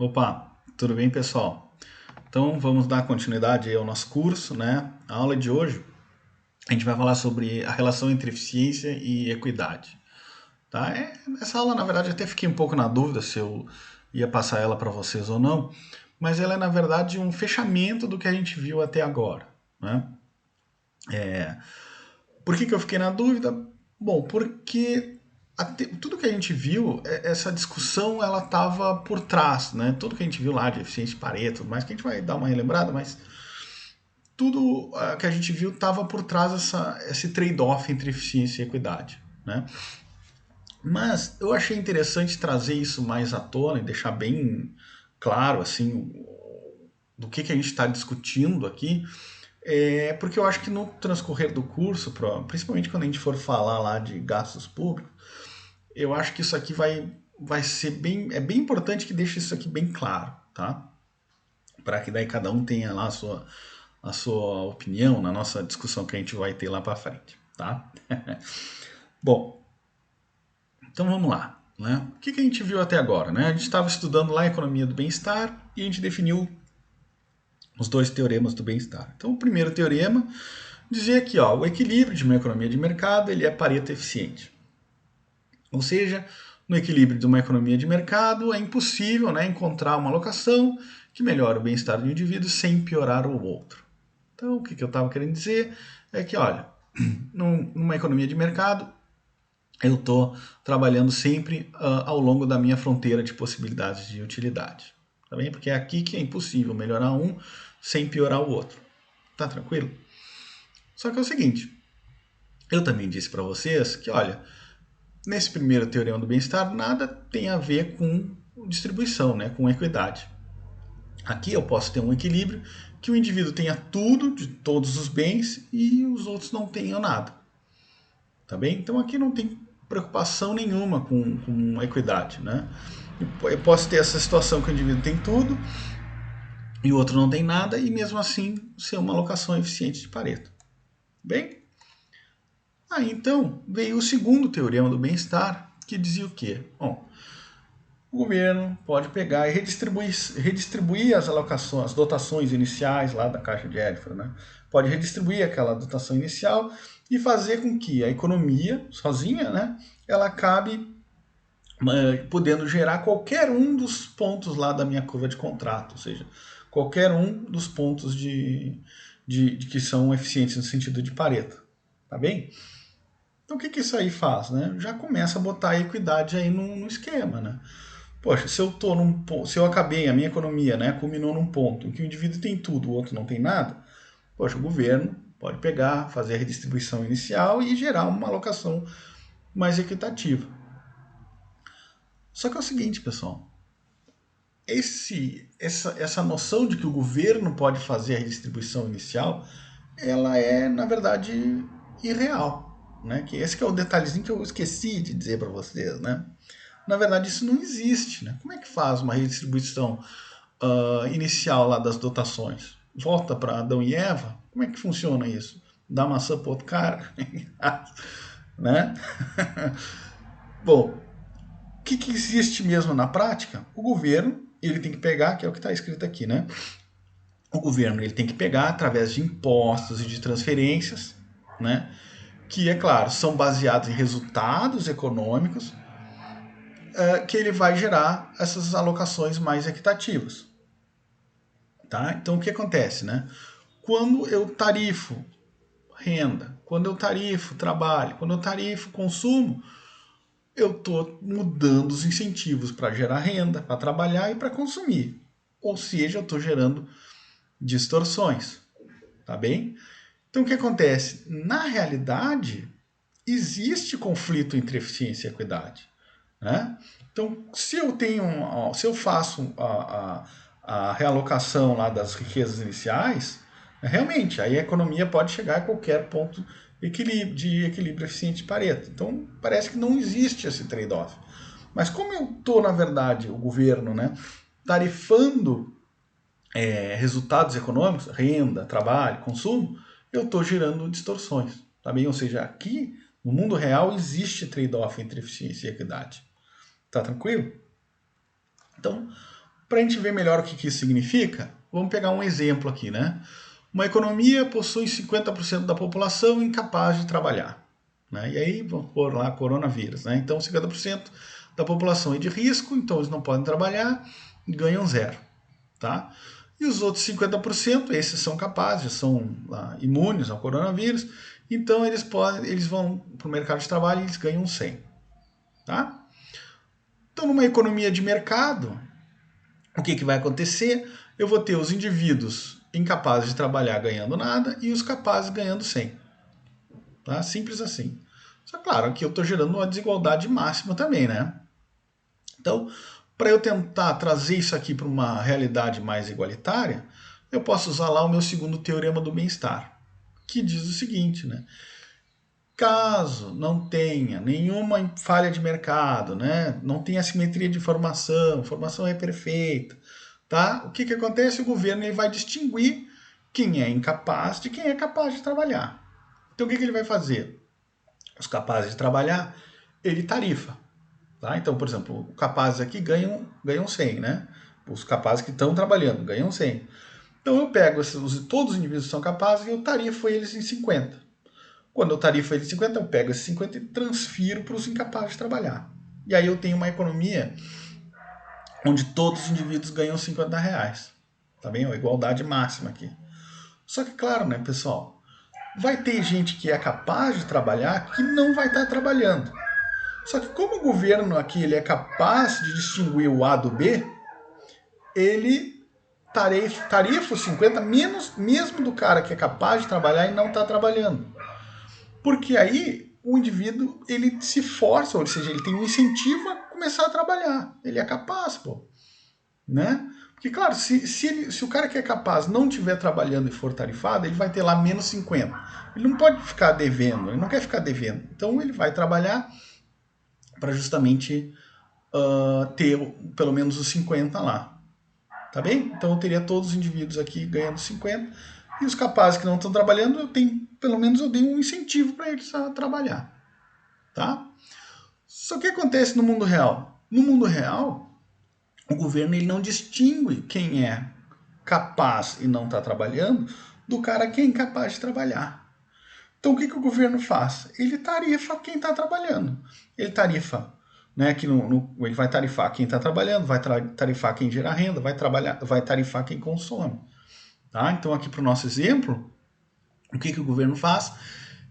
Opa, tudo bem, pessoal? Então vamos dar continuidade aí ao nosso curso, né? A aula de hoje a gente vai falar sobre a relação entre eficiência e equidade, tá? Essa aula, na verdade, eu até fiquei um pouco na dúvida se eu ia passar ela para vocês ou não, mas ela é, na verdade, um fechamento do que a gente viu até agora, né? Por que eu fiquei na dúvida? Bom, porque tudo que a gente viu, essa discussão, ela estava por trás, né? Tudo que a gente viu lá de eficiência de Pareto, tudo mais, que a gente vai dar uma relembrada, mas tudo que a gente viu estava por trás esse trade-off entre eficiência e equidade, né? Mas eu achei interessante trazer isso mais à tona e deixar bem claro, assim, do que a gente está discutindo aqui, porque eu acho que no transcorrer do curso, principalmente quando a gente for falar lá de gastos públicos, eu acho que isso aqui vai ser bem. É bem importante que deixe isso aqui bem claro, tá? Para que daí cada um tenha lá a sua opinião na nossa discussão que a gente vai ter lá para frente, tá? Bom, então vamos lá. Né? O que a gente viu até agora? Né? A gente estava estudando lá a economia do bem-estar e a gente definiu os dois teoremas do bem-estar. Então, o primeiro teorema dizia que o equilíbrio de uma economia de mercado ele é Pareto eficiente. Ou seja, no equilíbrio de uma economia de mercado é impossível, né, encontrar uma alocação que melhore o bem-estar do indivíduo sem piorar o outro. Então, o que eu estava querendo dizer é que, olha, numa economia de mercado, eu estou trabalhando sempre ao longo da minha fronteira de possibilidades de utilidade. Tá bem? Porque é aqui que é impossível melhorar um sem piorar o outro. Tá tranquilo? Só que é o seguinte, eu também disse para vocês que, olha, nesse primeiro teorema do bem-estar, nada tem a ver com distribuição, né, com equidade. Aqui eu posso ter um equilíbrio que o indivíduo tenha tudo, de todos os bens, e os outros não tenham nada. Tá bem? Então aqui não tem preocupação nenhuma com equidade. Né? Eu posso ter essa situação que o indivíduo tem tudo e o outro não tem nada, e mesmo assim ser uma alocação eficiente de Pareto. Bem? Aí então veio o segundo teorema do bem-estar, que dizia o quê? Bom, o governo pode pegar e redistribuir as alocações, as dotações iniciais lá da Caixa de Edford, né? Pode redistribuir aquela dotação inicial e fazer com que a economia, sozinha, né, ela acabe podendo gerar qualquer um dos pontos lá da minha curva de contrato, ou seja, qualquer um dos pontos de que são eficientes no sentido de Pareto. Tá bem? Então o que isso aí faz? Né? Já começa a botar a equidade aí no esquema, né? Poxa, se eu acabei, a minha economia, né, culminou num ponto em que o indivíduo tem tudo, o outro não tem nada, poxa, o governo pode pegar, fazer a redistribuição inicial e gerar uma alocação mais equitativa. Só que é o seguinte, pessoal, essa noção de que o governo pode fazer a redistribuição inicial, ela é, na verdade, irreal. Né? Que esse que é o detalhezinho que eu esqueci de dizer para vocês, né? Na verdade, isso não existe. Né? Como é que faz uma redistribuição inicial lá das dotações? Volta para Adão e Eva? Como é que funciona isso? Dá maçã para outro cara? Né? Bom, o que existe mesmo na prática? O governo ele tem que pegar, que é o que está escrito aqui, né? O governo ele tem que pegar através de impostos e de transferências, né? Que, é claro, são baseados em resultados econômicos, que ele vai gerar essas alocações mais equitativas. Tá? Então, o que acontece? Né? Quando eu tarifo renda, quando eu tarifo trabalho, quando eu tarifo consumo, eu estou mudando os incentivos para gerar renda, para trabalhar e para consumir. Ou seja, eu estou gerando distorções. Tá bem? Então, o que acontece? Na realidade, existe conflito entre eficiência e equidade. Né? Então, se eu faço a realocação lá das riquezas iniciais, realmente, aí a economia pode chegar a qualquer ponto de equilíbrio eficiente de Pareto. Então, parece que não existe esse trade-off. Mas como eu estou, na verdade, o governo, né, tarifando resultados econômicos, renda, trabalho, consumo, eu estou gerando distorções. Tá bem? Ou seja, aqui, no mundo real, existe trade-off entre eficiência e equidade. Tá tranquilo? Então, Para a gente ver melhor o que isso significa, vamos pegar um exemplo aqui, né? Uma economia possui 50% da população incapaz de trabalhar, né? E aí vamos pôr lá coronavírus, né? Então 50% da população é de risco, então eles não podem trabalhar, ganham zero, tá? E os outros 50%, esses são capazes, são imunes ao coronavírus, então eles vão para o mercado de trabalho e eles ganham 100, tá? Então numa economia de mercado, o que vai acontecer? Eu vou ter os indivíduos incapazes de trabalhar ganhando nada e os capazes ganhando 100. Tá? Simples assim. Só claro que eu estou gerando uma desigualdade máxima também, né? Então, para eu tentar trazer isso aqui para uma realidade mais igualitária, eu posso usar lá o meu segundo teorema do bem-estar, que diz o seguinte, né? Caso não tenha nenhuma falha de mercado, né? Não tenha assimetria de informação, a informação é perfeita, tá? O que acontece? O governo ele vai distinguir quem é incapaz de quem é capaz de trabalhar. Então o que ele vai fazer? Os capazes de trabalhar, ele tarifa. Tá? Então, por exemplo, os capazes aqui ganham 100, né? Os capazes que estão trabalhando ganham 100. Então eu pego todos os indivíduos que são capazes e eu tarifo eles em 50. Quando eu tarifo eles em 50, eu pego esses 50 e transfiro para os incapazes de trabalhar. E aí eu tenho uma economia onde todos os indivíduos ganham 50 reais. Tá bem? É a igualdade máxima aqui. Só que, claro, né, pessoal? Vai ter gente que é capaz de trabalhar que não vai estar trabalhando. Só que como o governo aqui ele é capaz de distinguir o A do B, ele tarifa os 50 menos mesmo do cara que é capaz de trabalhar e não está trabalhando. Porque aí o indivíduo ele se força, ou seja, ele tem um incentivo a começar a trabalhar. Ele é capaz, pô. Né? Porque, claro, se o cara que é capaz não estiver trabalhando e for tarifado, ele vai ter lá menos 50. Ele não pode ficar devendo, ele não quer ficar devendo. Então ele vai trabalhar para justamente ter pelo menos os 50 lá. Tá bem? Então eu teria todos os indivíduos aqui ganhando 50 e os capazes que não estão trabalhando, pelo menos eu dei um incentivo para eles a trabalhar. Tá? Só que acontece no mundo real? No mundo real, o governo ele não distingue quem é capaz e não está trabalhando do cara que é incapaz de trabalhar. Então o que o governo faz? Ele tarifa quem está trabalhando. Ele tarifa, né, que ele vai tarifar quem está trabalhando, vai tarifar quem gera renda, vai tarifar quem consome. Tá? Então aqui para o nosso exemplo, o que o governo faz?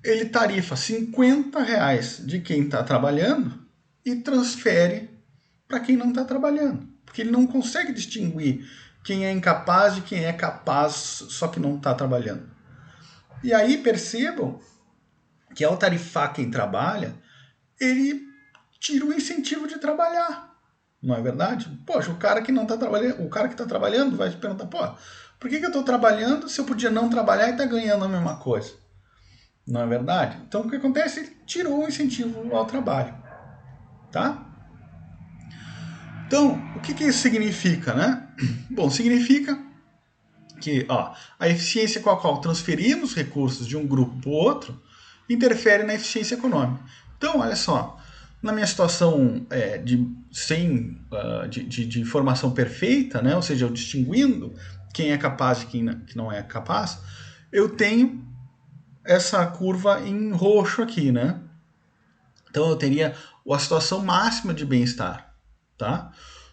Ele tarifa 50 reais de quem está trabalhando e transfere para quem não está trabalhando. Porque ele não consegue distinguir quem é incapaz de quem é capaz, só que não está trabalhando. E aí percebam que ao tarifar quem trabalha, ele tira o incentivo de trabalhar. Não é verdade? Poxa, o cara que não está trabalhando, o cara que está trabalhando vai te perguntar, pô, por que eu estou trabalhando se eu podia não trabalhar e estar ganhando a mesma coisa? Não é verdade? Então o que acontece? Ele tirou o incentivo ao trabalho. Tá? Então, o que isso significa, né? Bom, significa que a eficiência com a qual transferimos recursos de um grupo para o outro interfere na eficiência econômica. Então, olha só, na minha situação de formação perfeita, né, ou seja, eu distinguindo quem é capaz de quem não é capaz, eu tenho essa curva em roxo aqui, né? Então eu teria a situação máxima de bem-estar, tá?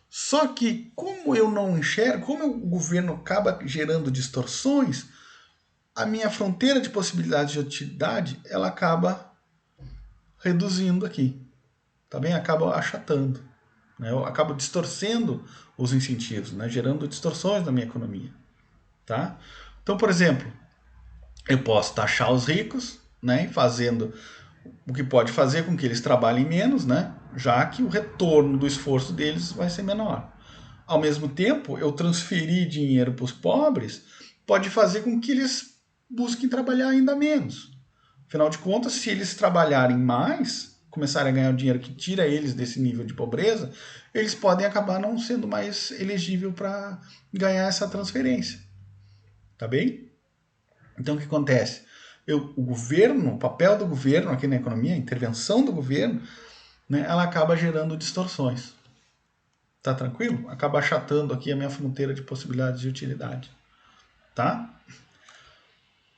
Só que como eu não enxergo, como o governo acaba gerando distorções, a minha fronteira de possibilidades de utilidade, ela acaba reduzindo aqui, tá bem? Acaba achatando, né? Eu acabo distorcendo os incentivos, né? Gerando distorções na minha economia, tá? Então, por exemplo, eu posso taxar os ricos, né? Fazendo o que pode fazer com que eles trabalhem menos, né? Já que o retorno do esforço deles vai ser menor. Ao mesmo tempo, eu transferir dinheiro para os pobres pode fazer com que eles busquem trabalhar ainda menos. Afinal de contas, se eles trabalharem mais, começarem a ganhar o dinheiro que tira eles desse nível de pobreza, eles podem acabar não sendo mais elegível para ganhar essa transferência. Tá bem? Então o que acontece? O papel do governo aqui na economia, a intervenção do governo, né, ela acaba gerando distorções. Tá tranquilo? Acaba achatando aqui a minha fronteira de possibilidades de utilidade. Tá?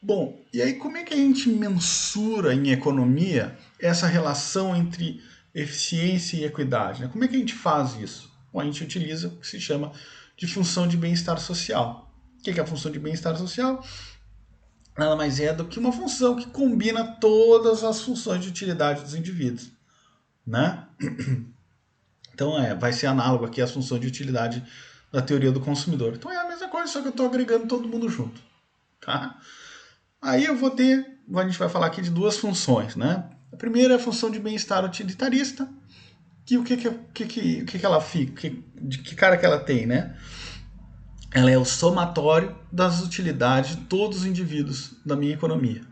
Bom, e aí como é que a gente mensura em economia essa relação entre eficiência e equidade, né? Como é que a gente faz isso? Bom, a gente utiliza o que se chama de função de bem-estar social. O que é a função de bem-estar social? Nada mais é do que uma função que combina todas as funções de utilidade dos indivíduos, né? Então vai ser análogo aqui às funções de utilidade da teoria do consumidor. Então é a mesma coisa, só que eu estou agregando todo mundo junto, tá? Aí eu vou ter, a gente vai falar aqui de duas funções, né? A primeira é a função de bem-estar utilitarista, que o que ela fica, de que cara que ela tem, né? Ela é o somatório das utilidades de todos os indivíduos da minha economia.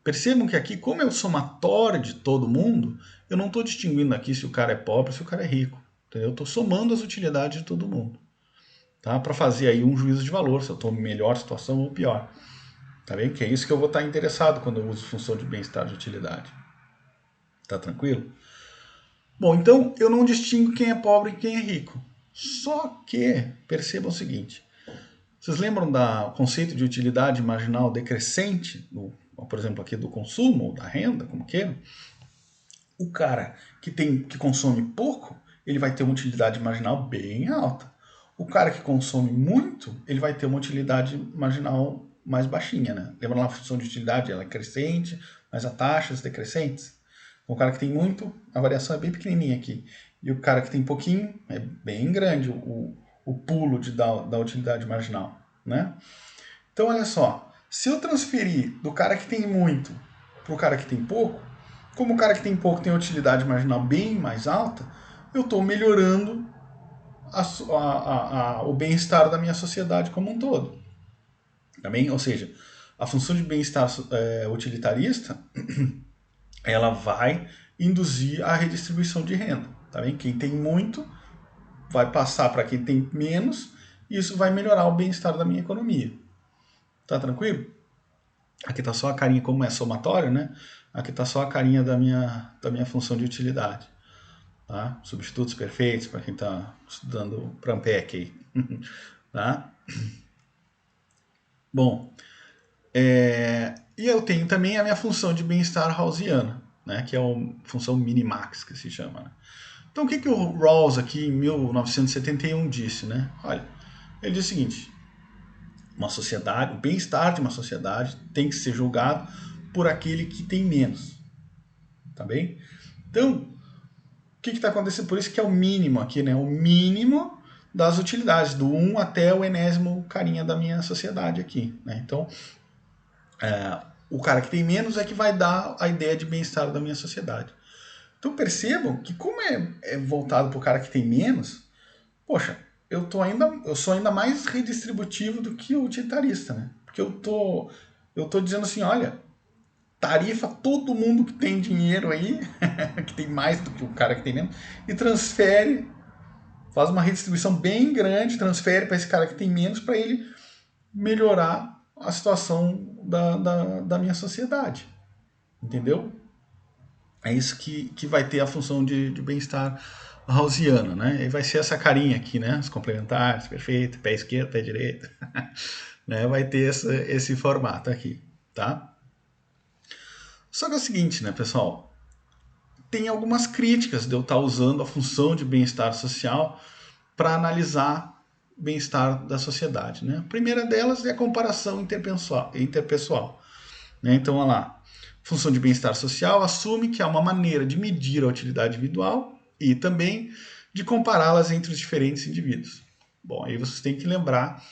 Percebam que aqui, como é o somatório de todo mundo, eu não estou distinguindo aqui se o cara é pobre ou se o cara é rico. Entendeu? Eu estou somando as utilidades de todo mundo. Tá? Para fazer aí um juízo de valor, se eu estou em melhor situação ou pior. Tá bem? Que é isso que eu vou estar interessado quando eu uso função de bem-estar de utilidade. Tá tranquilo? Bom, então eu não distingo quem é pobre e quem é rico. Só que, percebam o seguinte, vocês lembram do conceito de utilidade marginal decrescente, por exemplo, aqui do consumo ou da renda, como queira? O cara que consome pouco, ele vai ter uma utilidade marginal bem alta. O cara que consome muito, ele vai ter uma utilidade marginal mais baixinha, né? Lembra lá a função de utilidade, ela é crescente, mas a taxas decrescentes. O cara que tem muito, a variação é bem pequenininha aqui. E o cara que tem pouquinho, é bem grande o pulo da utilidade marginal, né? Então, olha só, se eu transferir do cara que tem muito para o cara que tem pouco, como o cara que tem pouco tem utilidade marginal bem mais alta, eu estou melhorando o bem-estar da minha sociedade como um todo. Também, ou seja, a função de bem-estar utilitarista, ela vai induzir a redistribuição de renda. Tá bem? Quem tem muito vai passar para quem tem menos, e isso vai melhorar o bem-estar da minha economia. Tá tranquilo? Aqui está só a carinha, como é somatório, né? Aqui está só a carinha da minha função de utilidade. Tá? Substitutos perfeitos, para quem está estudando Prampec aí. Tá? Bom, e eu tenho também a minha função de bem-estar Rawlsiana, né? Que é a função minimax, que se chama. Né? Então, o que o Rawls aqui em 1971 disse? Né? Olha, ele diz o seguinte, uma sociedade, o bem-estar de uma sociedade tem que ser julgado por aquele que tem menos. Tá bem? Então, o que está acontecendo? Por isso que é o mínimo aqui, né? O mínimo das utilidades, do 1 até o enésimo carinha da minha sociedade aqui. Né? Então, o cara que tem menos é que vai dar a ideia de bem-estar da minha sociedade. Então percebam que como é voltado para o cara que tem menos, poxa, eu sou ainda mais redistributivo do que o utilitarista, né? Porque eu tô dizendo assim, olha, tarifa todo mundo que tem dinheiro aí, que tem mais do que o cara que tem menos, e transfere, faz uma redistribuição bem grande, transfere para esse cara que tem menos para ele melhorar a situação da minha sociedade. Entendeu? É isso que vai ter a função de bem-estar Rawlsiano, né? E vai ser essa carinha aqui, né? Os complementares, perfeito, pé esquerdo, pé direito. Né? Vai ter esse formato aqui, tá? Só que é o seguinte, né, pessoal? Tem algumas críticas de eu estar usando a função de bem-estar social para analisar o bem-estar da sociedade, né? A primeira delas é a comparação interpessoal. Né? Então, olha lá. Função de bem-estar social assume que há uma maneira de medir a utilidade individual e também de compará-las entre os diferentes indivíduos. Bom, aí vocês têm que lembrar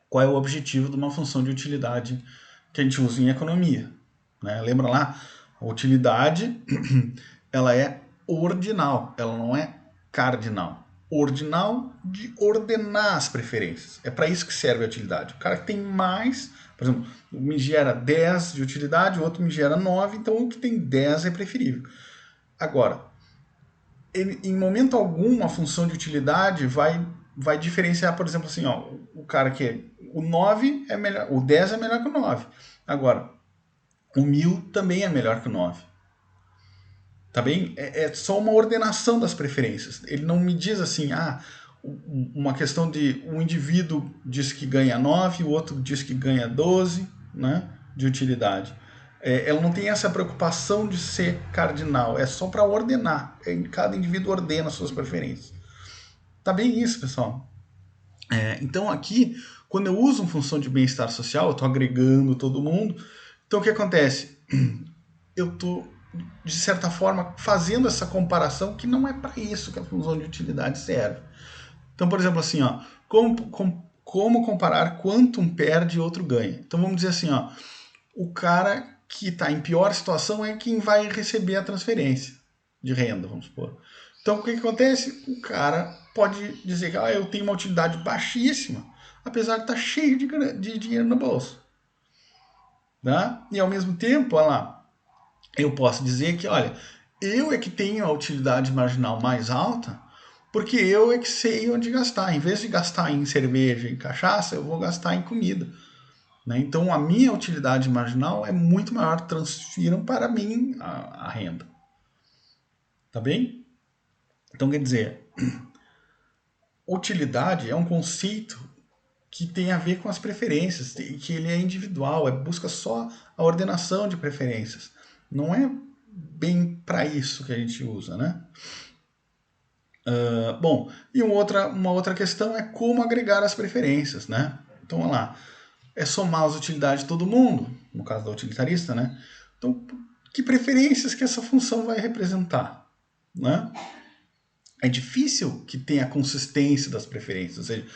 qual é o objetivo de uma função de utilidade que a gente usa em economia. Né? Lembra lá? A utilidade ela é ordinal, ela não é cardinal. Ordinal de ordenar as preferências. É para isso que serve a utilidade. O cara que tem mais, por exemplo, me gera 10 de utilidade, o outro me gera 9, então o que tem 10 é preferível. Agora, em momento algum, a função de utilidade vai diferenciar, por exemplo, assim, ó, o cara que é o 9 é melhor, o 10 é melhor que o 9. Agora, o 1000 também é melhor que o 9. Tá bem? É só uma ordenação das preferências. Ele não me diz assim, uma questão de um indivíduo diz que ganha 9, o outro diz que ganha 12, né, de utilidade. Ela não tem essa preocupação de ser cardinal, é só para ordenar. Cada indivíduo ordena suas preferências. Tá bem isso, pessoal? Então aqui, quando eu uso uma função de bem-estar social, eu estou agregando todo mundo. Então o que acontece? Eu estou, de certa forma, fazendo essa comparação que não é para isso que a função de utilidade serve. Então, por exemplo, assim, ó, como comparar quanto um perde e outro ganha? Então vamos dizer assim, ó, o cara que está em pior situação é quem vai receber a transferência de renda, vamos supor. Então o que acontece? O cara pode dizer que eu tenho uma utilidade baixíssima, apesar de estar cheio de dinheiro no bolso. Tá? E ao mesmo tempo, olha lá, eu posso dizer que, olha, eu é que tenho a utilidade marginal mais alta, porque eu é que sei onde gastar. Em vez de gastar em cerveja e cachaça, eu vou gastar em comida. Né? Então, a minha utilidade marginal é muito maior. Transfiram para mim a renda. Tá bem? Então, quer dizer, utilidade é um conceito que tem a ver com as preferências, que ele é individual, busca só a ordenação de preferências. Não é bem para isso que a gente usa, né? Bom, e uma outra questão é como agregar as preferências, né? Então, vamos lá. É somar as utilidades de todo mundo, no caso da utilitarista, né? Então, que preferências que essa função vai representar, né? É difícil que tenha consistência das preferências, ou seja,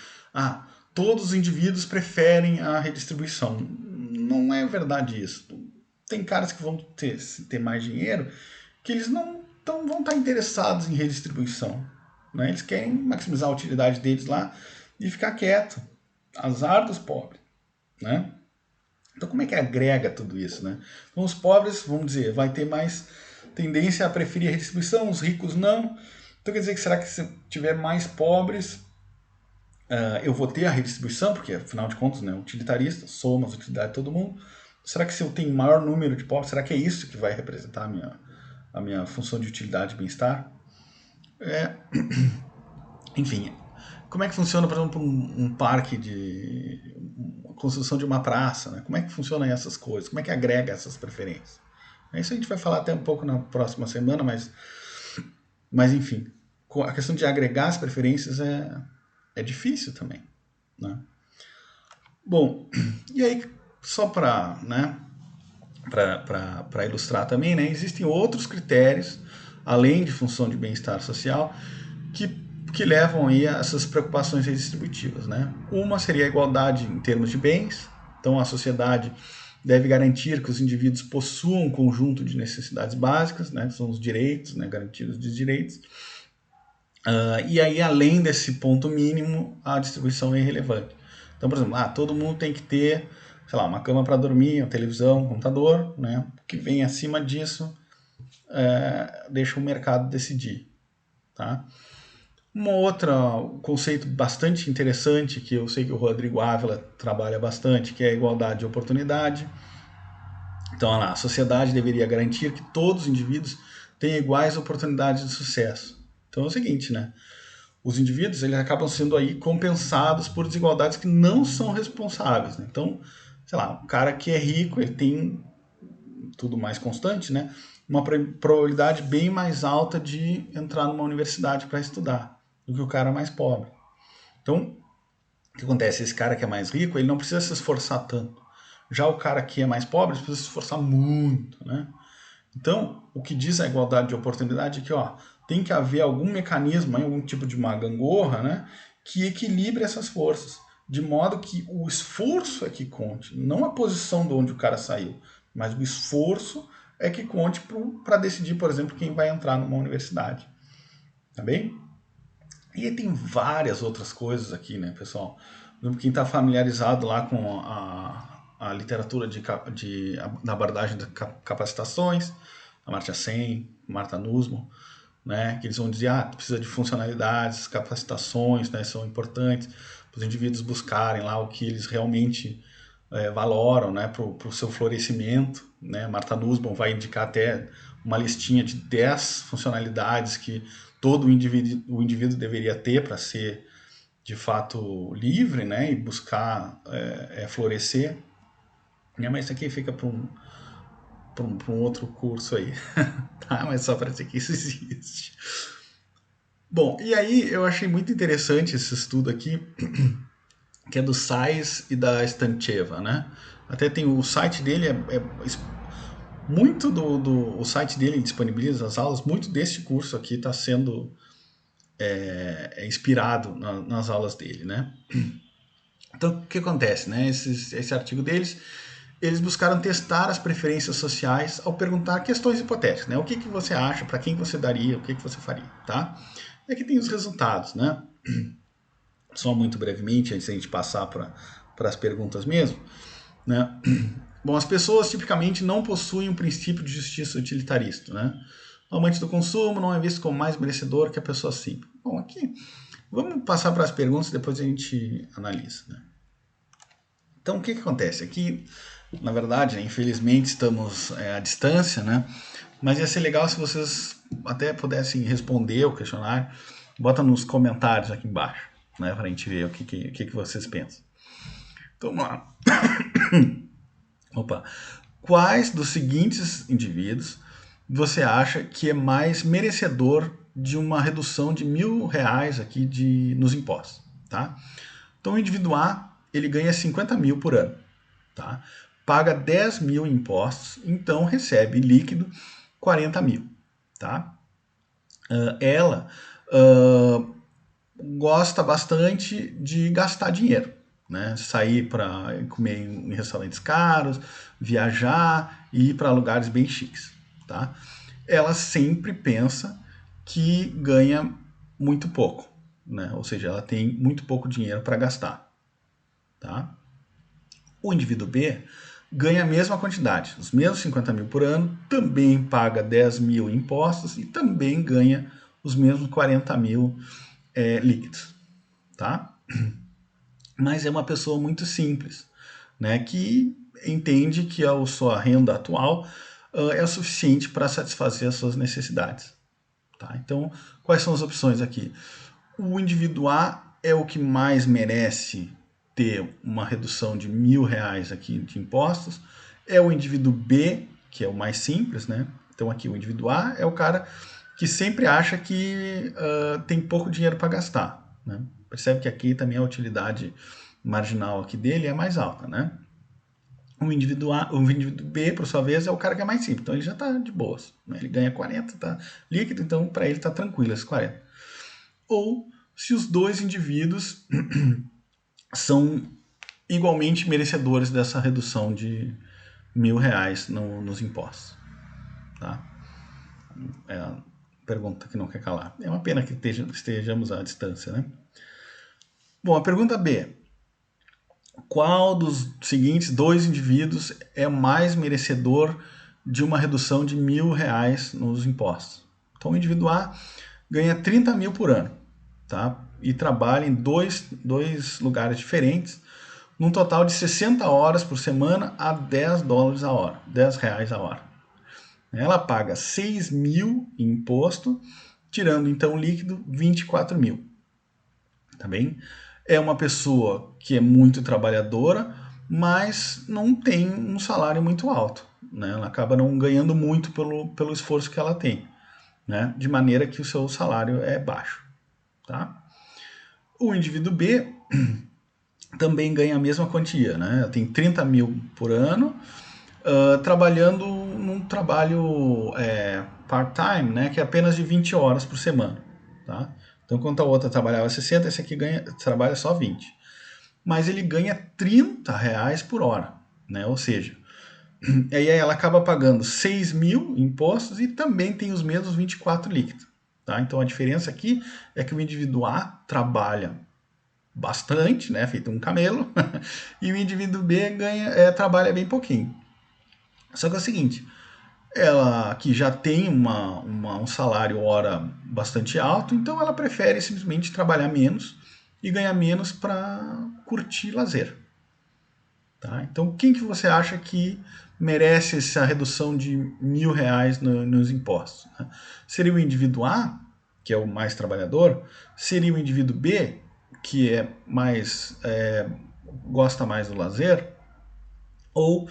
todos os indivíduos preferem a redistribuição. Não é verdade isso. Tem caras que vão ter mais dinheiro que eles não vão estar interessados em redistribuição. Né? Eles querem maximizar a utilidade deles lá e ficar quieto. Azar dos pobres. Né? Então como é que agrega tudo isso? Né? Então os pobres, vamos dizer, vai ter mais tendência a preferir a redistribuição, os ricos não. Então quer dizer que será que se tiver mais pobres, eu vou ter a redistribuição, porque afinal de contas, né, utilitarista, soma as utilidades de todo mundo. Será que se eu tenho maior número de pobres, será que é isso que vai representar a minha função de utilidade e bem-estar? Enfim, como é que funciona, por exemplo, um parque de construção de uma praça? Né? Como é que funcionam essas coisas? Como é que agrega essas preferências? Isso a gente vai falar até um pouco na próxima semana, mas enfim, a questão de agregar as preferências é difícil também. Né? Bom, e aí, só para ilustrar também, né, existem outros critérios, além de função de bem-estar social, que levam aí a essas preocupações redistributivas. Né? Uma seria a igualdade em termos de bens, então a sociedade deve garantir que os indivíduos possuam um conjunto de necessidades básicas, né, que são os direitos, né, garantidos de direitos, e aí além desse ponto mínimo, a distribuição é irrelevante. Então, por exemplo, todo mundo tem que ter, sei lá, uma cama para dormir, uma televisão, um computador, né? O que vem acima disso deixa o mercado decidir, tá? Um outro conceito bastante interessante, que eu sei que o Rodrigo Ávila trabalha bastante, que é a igualdade de oportunidade. Então, olha lá, a sociedade deveria garantir que todos os indivíduos tenham iguais oportunidades de sucesso. Então é o seguinte, né? Os indivíduos eles acabam sendo aí compensados por desigualdades que não são responsáveis. Né? Então, sei lá, o cara que é rico, ele tem tudo mais constante, né? Uma probabilidade bem mais alta de entrar numa universidade para estudar do que o cara mais pobre. Então, o que acontece? Esse cara que é mais rico, ele não precisa se esforçar tanto. Já o cara que é mais pobre precisa se esforçar muito, né? Então, o que diz a igualdade de oportunidade é que tem que haver algum mecanismo, algum tipo de uma gangorra, né, que equilibre essas forças, de modo que o esforço é que conte, não a posição de onde o cara saiu, mas o esforço é que conte para decidir, por exemplo, quem vai entrar numa universidade. Tá bem? E tem várias outras coisas aqui, né, pessoal? Quem está familiarizado lá com a literatura da abordagem de capacitações, a Amartya Sen, Martha Nussbaum, né, que eles vão dizer, precisa de funcionalidades, capacitações, né, são importantes para os indivíduos buscarem lá o que eles realmente valoram, né, para o seu florescimento, né. Martha Nussbaum vai indicar até uma listinha de 10 funcionalidades que todo o indivíduo deveria ter para ser de fato livre, né, e buscar florescer. Mas isso aqui fica para um outro curso aí, tá? Mas só para dizer que isso existe. Bom, e aí eu achei muito interessante esse estudo aqui, que é do Sais e da Stancheva, né? Até tem o site dele, muito o site dele disponibiliza as aulas, muito desse curso aqui está sendo inspirado nas aulas dele, né? Então, o que acontece, né? Esse artigo deles, eles buscaram testar as preferências sociais ao perguntar questões hipotéticas, né? O que você acha, para quem você daria, o que você faria, tá? E aqui tem os resultados, né? Só muito brevemente, antes da gente passar para as perguntas mesmo, né? Bom, as pessoas tipicamente não possuem um princípio de justiça utilitarista, né? O amante do consumo não é visto como mais merecedor que a pessoa simples. Bom, aqui, vamos passar para as perguntas e depois a gente analisa, né? Então, o que acontece? Aqui, na verdade, né, infelizmente, estamos à distância, né? Mas ia ser legal se vocês até pudessem responder o questionário. Bota nos comentários aqui embaixo, né? Para a gente ver o que vocês pensam. Então, vamos lá. Opa. Quais dos seguintes indivíduos você acha que é mais merecedor de uma redução de R$ 1.000 aqui nos impostos, tá? Então, o indivíduo A, ele ganha 50 mil por ano, tá? Paga 10 mil em impostos, então recebe líquido 40 mil, tá? Ela gosta bastante de gastar dinheiro, né? Sair para comer em restaurantes caros, viajar e ir para lugares bem chiques, tá? Ela sempre pensa que ganha muito pouco, né? Ou seja, ela tem muito pouco dinheiro para gastar, tá? O indivíduo B ganha a mesma quantidade, os mesmos 50 mil por ano, também paga 10 mil em impostos e também ganha os mesmos 40 mil líquidos, tá? Mas é uma pessoa muito simples, né? Que entende que a sua renda atual é o suficiente para satisfazer as suas necessidades, tá? Então, quais são as opções aqui? O indivíduo A é o que mais merece ter uma redução de R$ 1.000 aqui de impostos. É o indivíduo B, que é o mais simples, né? Então aqui o indivíduo A é o cara que sempre acha que tem pouco dinheiro para gastar, né? Percebe que aqui também a utilidade marginal aqui dele é mais alta, né? O indivíduo B, por sua vez, é o cara que é mais simples, então ele já está de boas, né? Ele ganha 40, tá líquido, então para ele está tranquilo esses 40. Ou se os dois indivíduos são igualmente merecedores dessa redução de R$ 1.000 nos impostos, tá? É a pergunta que não quer calar. É uma pena que estejamos à distância, né? Bom, a pergunta B. Qual dos seguintes dois indivíduos é mais merecedor de uma redução de R$ 1.000 nos impostos? Então, o indivíduo A ganha 30 mil por ano, tá? E trabalha em dois lugares diferentes, num total de 60 horas por semana a $10 a hora, R$ 10 a hora. Ela paga 6 mil em imposto, tirando então líquido 24 mil. Tá bem? É uma pessoa que é muito trabalhadora, mas não tem um salário muito alto, né? Ela acaba não ganhando muito pelo esforço que ela tem, né? De maneira que o seu salário é baixo, tá? O indivíduo B também ganha a mesma quantia, né? Tem 30 mil por ano, trabalhando num trabalho part-time, né? Que é apenas de 20 horas por semana, tá? Então, enquanto a outra trabalhava 60, esse aqui trabalha só 20. Mas ele ganha R$ 30 por hora, né? Ou seja, aí ela acaba pagando 6 mil em impostos e também tem os mesmos 24 líquidos, tá? Então, a diferença aqui é que o indivíduo A trabalha bastante, né, feito um camelo, e o indivíduo B trabalha bem pouquinho. Só que é o seguinte, ela que já tem um salário hora bastante alto, então ela prefere simplesmente trabalhar menos e ganhar menos para curtir lazer, Tá? Então, quem que você acha que merece essa redução de R$ 1.000 nos impostos? Né? Seria o indivíduo A, que é o mais trabalhador? Seria o indivíduo B, que é mais gosta mais do lazer? Ou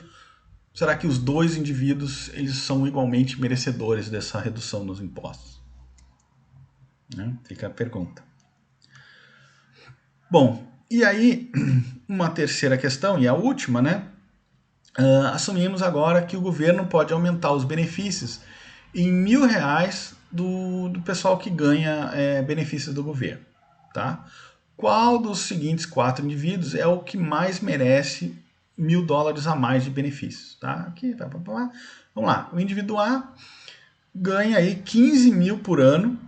será que os dois indivíduos eles são igualmente merecedores dessa redução nos impostos? Né? Fica a pergunta. Bom, e aí uma terceira questão, e a última, né? Assumimos agora que o governo pode aumentar os benefícios em R$ 1.000 do pessoal que ganha benefícios do governo. Tá? Qual dos seguintes 4 indivíduos é o que mais merece US$ 1.000 a mais de benefícios? Tá? Aqui, vamos lá. O indivíduo A ganha aí 15 mil por ano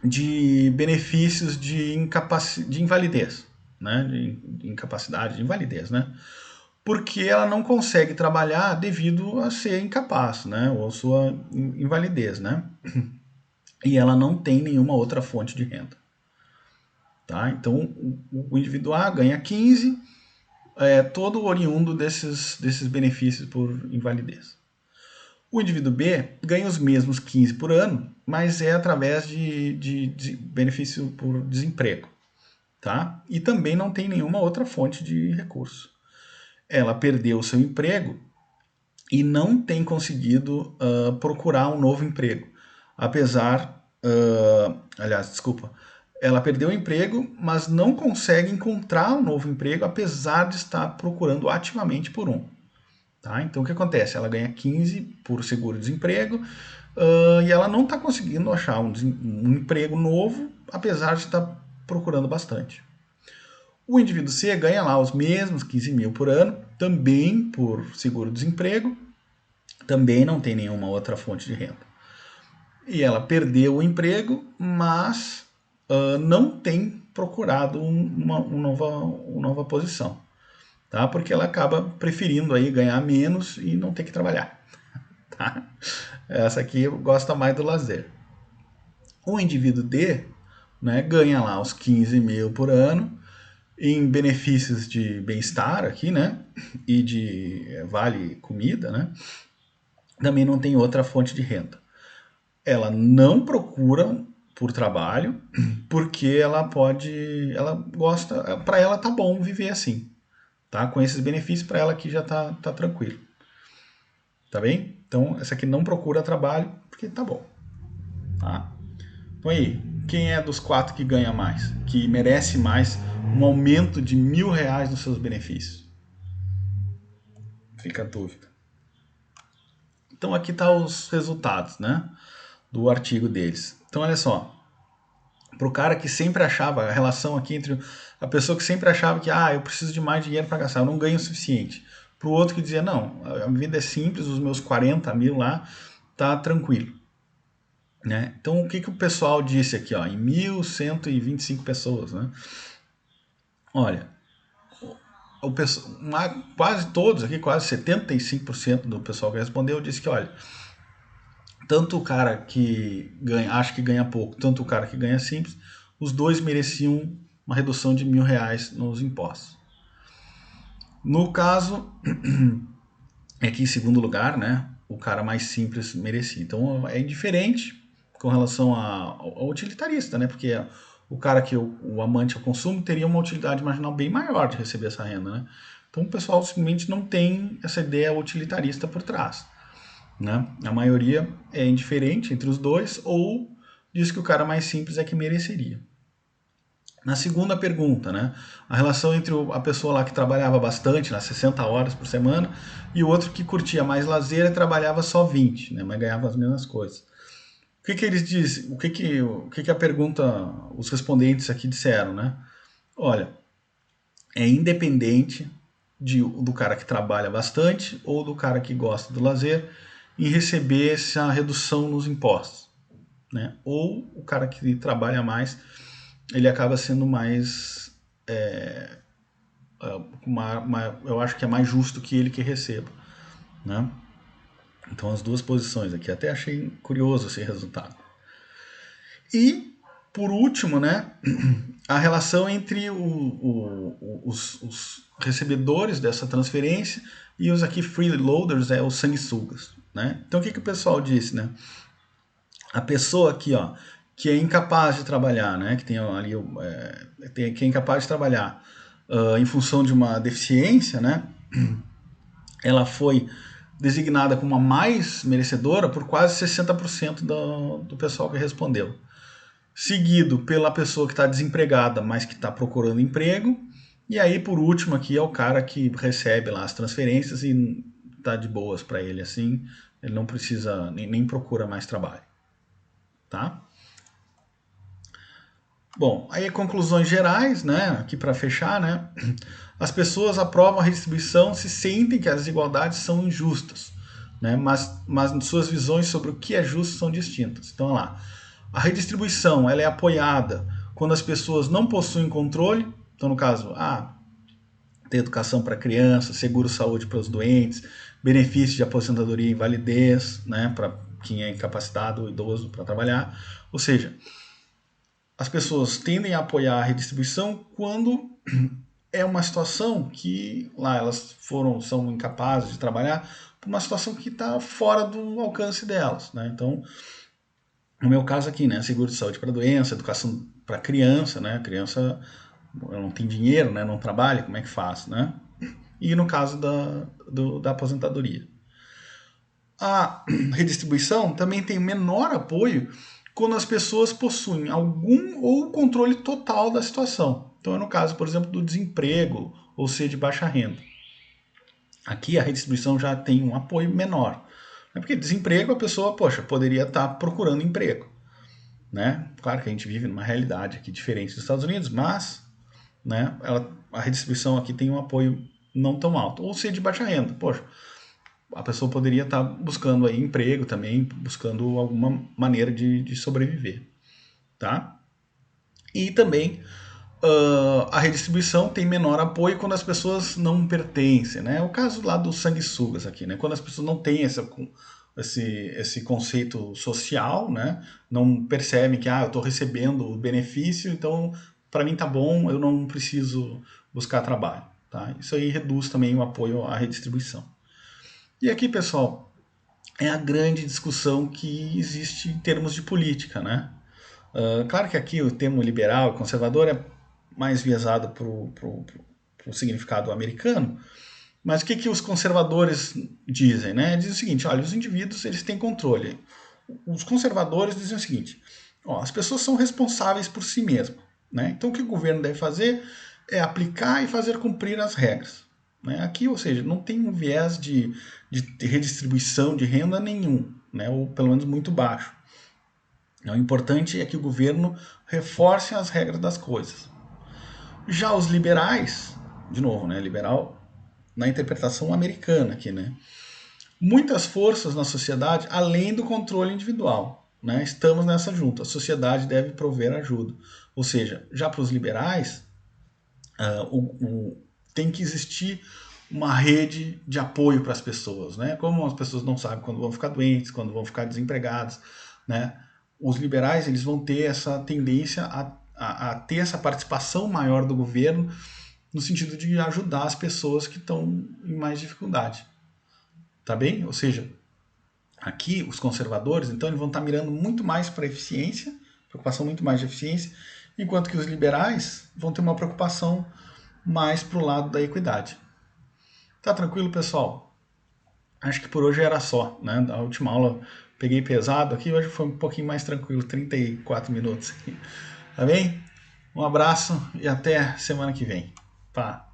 de benefícios de invalidez, né? De incapacidade, de invalidez, né? Porque ela não consegue trabalhar devido a ser incapaz, né? Ou sua invalidez, né? E ela não tem nenhuma outra fonte de renda. Tá? Então, o indivíduo A ganha 15, todo oriundo desses benefícios por invalidez. O indivíduo B ganha os mesmos 15 por ano, mas é através de benefício por desemprego. Tá? E também não tem nenhuma outra fonte de recurso. Ela perdeu o seu emprego e não tem conseguido procurar um novo emprego. Ela perdeu o emprego, mas não consegue encontrar um novo emprego, apesar de estar procurando ativamente por um. Tá? Então, o que acontece? Ela ganha 15 por seguro-desemprego e ela não está conseguindo achar um emprego novo, apesar de estar procurando bastante. O indivíduo C ganha lá os mesmos 15 mil por ano, também por seguro-desemprego, também não tem nenhuma outra fonte de renda. E ela perdeu o emprego, mas não tem procurado uma nova posição. Tá? Porque ela acaba preferindo aí ganhar menos e não ter que trabalhar. Tá? Essa aqui gosta mais do lazer. O indivíduo D, né, ganha lá os 15 mil por ano em benefícios de bem-estar aqui, né, e de vale comida, né, também não tem outra fonte de renda. Ela não procura por trabalho porque ela gosta, para ela tá bom viver assim. Tá? Com esses benefícios, para ela aqui já tá tranquilo. Tá bem? Então, essa aqui não procura trabalho, porque tá bom. Tá? Então aí, quem é dos 4 que ganha mais? Que merece mais um aumento de R$ 1.000 nos seus benefícios? Fica a dúvida. Então aqui tá os resultados, né? Do artigo deles. Então olha só. Para o cara que sempre achava, a relação aqui entre a pessoa que sempre achava que eu preciso de mais dinheiro para gastar, eu não ganho o suficiente. Para o outro que dizia, não, a vida é simples, os meus 40 mil lá, tá tranquilo. Né? Então o que o pessoal disse aqui, ó, em 1.125 pessoas, né? Olha, quase todos aqui, quase 75% do pessoal que respondeu disse que, olha, tanto o cara que acha que ganha pouco, tanto o cara que ganha simples, os dois mereciam uma redução de R$ 1.000 nos impostos. No caso, é que em segundo lugar, né, o cara mais simples merecia. Então é indiferente com relação ao utilitarista, né, porque o cara que o amante ao consumo teria uma utilidade marginal bem maior de receber essa renda, né. Então o pessoal simplesmente não tem essa ideia utilitarista por trás. Né? A maioria é indiferente entre os dois ou diz que o cara mais simples é que mereceria. Na segunda pergunta, né? A relação entre a pessoa lá que trabalhava bastante, 60 horas por semana, e o outro que curtia mais lazer e trabalhava só 20, né? Mas ganhava as mesmas coisas. O que eles dizem? O que a pergunta, os respondentes aqui disseram, né? Olha, é independente do cara que trabalha bastante ou do cara que gosta do lazer em receber essa redução nos impostos. Né? Ou o cara que trabalha mais, ele acaba sendo mais... eu acho que é mais justo que ele que receba. Né? Então as duas posições aqui. Até achei curioso esse resultado. E, por último, né, a relação entre recebedores dessa transferência, e os aqui freeloaders é os sanguessugas, né? Então o que o pessoal disse, né? A pessoa aqui, ó, que é incapaz de trabalhar, né? Que tem ali, que é incapaz de trabalhar em função de uma deficiência, né? Ela foi designada como a mais merecedora por quase 60% do pessoal que respondeu. Seguido pela pessoa que está desempregada, mas que está procurando emprego. E aí, por último, aqui é o cara que recebe lá as transferências e tá de boas para ele, assim. Ele não precisa, nem procura mais trabalho. Tá? Bom, aí conclusões gerais, né? Aqui para fechar, né? As pessoas aprovam a redistribuição se sentem que as desigualdades são injustas, né? Mas suas visões sobre o que é justo são distintas. Então, olha lá. A redistribuição ela é apoiada quando as pessoas não possuem controle. Então, no caso, ter educação para crianças, seguro-saúde para os doentes, benefício de aposentadoria e invalidez, né? Para quem é incapacitado ou idoso para trabalhar. Ou seja, as pessoas tendem a apoiar a redistribuição quando é uma situação que lá elas são incapazes de trabalhar por uma situação que está fora do alcance delas, né? Então, no meu caso aqui, né, seguro de saúde para doença, educação para criança, né? A criança não tem dinheiro, né? Não trabalha, como é que faz, né? E no caso da aposentadoria. A redistribuição também tem menor apoio quando as pessoas possuem algum ou controle total da situação. Então é no caso, por exemplo, do desemprego ou ser de baixa renda. Aqui a redistribuição já tem um apoio menor. Porque desemprego a pessoa, poderia estar procurando emprego. Né? Claro que a gente vive numa realidade aqui diferente dos Estados Unidos, mas né, a redistribuição aqui tem um apoio não tão alto. Ou ser de baixa renda. A pessoa poderia estar buscando aí emprego também, buscando alguma maneira de sobreviver. Tá? E também a redistribuição tem menor apoio quando as pessoas não pertencem. Né? É o caso lá dos sanguessugas aqui, né? Quando as pessoas não têm esse conceito social, né? Não percebem que eu estou recebendo o benefício, então para mim tá bom, eu não preciso buscar trabalho. Tá? Isso aí reduz também o apoio à redistribuição. E aqui, pessoal, é a grande discussão que existe em termos de política, né? Claro que aqui o termo liberal e conservador é mais viesado para o significado americano, mas o que os conservadores dizem? Né? Dizem o seguinte, olha, os indivíduos eles têm controle. Os conservadores dizem o seguinte, as pessoas são responsáveis por si mesmas. Né? Então o que o governo deve fazer é aplicar e fazer cumprir as regras. Né? Aqui, ou seja, não tem um viés de redistribuição de renda nenhum, né? Ou pelo menos muito baixo. O importante é que o governo reforce as regras das coisas. Já os liberais, de novo, né? Liberal na interpretação americana aqui, né? Muitas forças na sociedade além do controle individual. Né? Estamos nessa junta. A sociedade deve prover ajuda. Ou seja, já para os liberais, tem que existir uma rede de apoio para as pessoas. Né? Como as pessoas não sabem quando vão ficar doentes, quando vão ficar desempregadas, né? Os liberais eles vão ter essa tendência a ter essa participação maior do governo no sentido de ajudar as pessoas que estão em mais dificuldade. Tá bem? Ou seja, aqui os conservadores, então, eles vão estar mirando muito mais para a eficiência, preocupação muito mais de eficiência, enquanto que os liberais vão ter uma preocupação mais para o lado da equidade. Tá tranquilo, pessoal? Acho que por hoje era só, né? Da última aula peguei pesado aqui, hoje foi um pouquinho mais tranquilo, 34 minutos. Tá bem? Um abraço e até semana que vem. Pá.